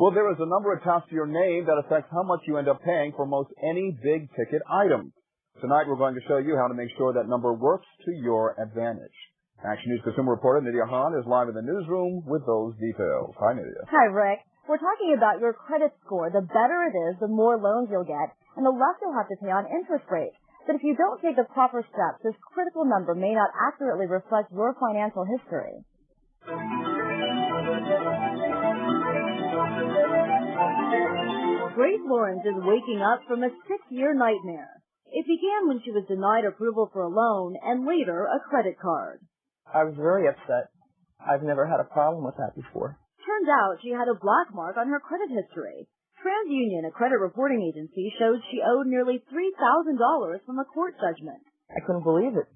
Well, there is a number attached to your name that affects how much you end up paying for most any big-ticket item. Tonight, we're going to show you how to make sure that number works to your advantage. Action News consumer reporter Nydia Hahn is live in the newsroom with those details. Hi, Nydia. Hi, Rick. We're talking about your credit score. The better it is, the more loans you'll get, and the less you'll have to pay on interest rates. But if you don't take the proper steps, this critical number may not accurately reflect your financial history. Grace Lawrence is waking up from a 6-year nightmare. It began when she was denied approval for a loan and later a credit card. I was very upset. I've never had a problem with that before. Turns out she had a black mark on her credit history. TransUnion, a credit reporting agency, showed she owed nearly $3,000 from a court judgment. I couldn't believe it.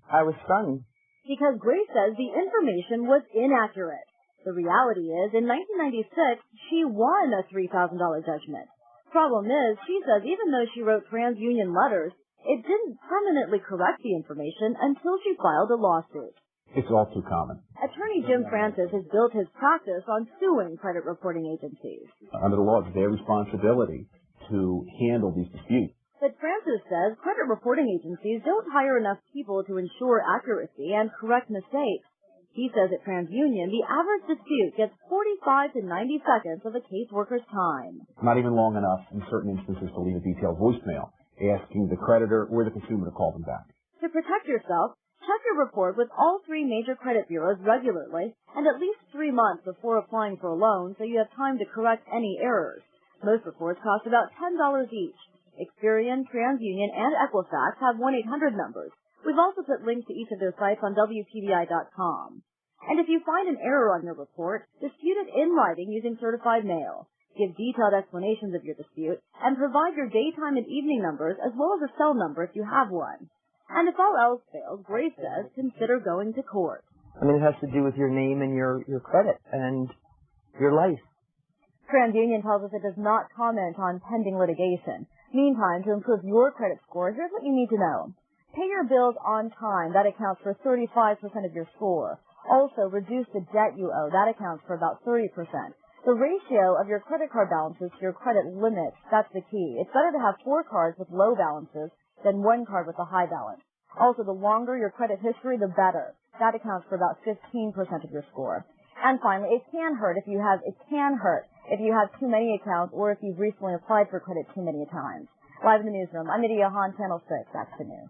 I was stunned. Because Grace says the information was inaccurate. The reality is, in 1996, she won a $3,000 judgment. Problem is, she says even though she wrote TransUnion letters, it didn't permanently correct the information until she filed a lawsuit. It's all too common. Attorney Jim Francis has built his practice on suing credit reporting agencies. Under the law, it's their responsibility to handle these disputes. But Francis says credit reporting agencies don't hire enough people to ensure accuracy and correct mistakes. He says at TransUnion, the average dispute gets 45 to 90 seconds of a caseworker's time. Not even long enough in certain instances to leave a detailed voicemail asking the creditor or the consumer to call them back. To protect yourself, check your report with all 3 major credit bureaus regularly and at least 3 months before applying for a loan so you have time to correct any errors. Most reports cost about $10 each. Experian, TransUnion, and Equifax have 1-800 numbers. We've also put links to each of their sites on WPBI.com. And if you find an error on your report, dispute it in writing using certified mail. Give detailed explanations of your dispute, and provide your daytime and evening numbers as well as a cell number if you have one. And if all else fails, Grace says, consider going to court. I mean, it has to do with your name and your credit and your life. TransUnion tells us it does not comment on pending litigation. Meantime, to improve your credit score, here's what you need to know. Pay your bills on time. That accounts for 35% of your score. Also, reduce the debt you owe. That accounts for about 30%. The ratio of your credit card balances to your credit limits, that's the key. It's better to have 4 cards with low balances than 1 card with a high balance. Also, the longer your credit history, the better. That accounts for about 15% of your score. And finally, it can hurt if you have too many accounts or if you've recently applied for credit too many times. Live in the newsroom, I'm Nydia Hahn, Channel 6, Action News.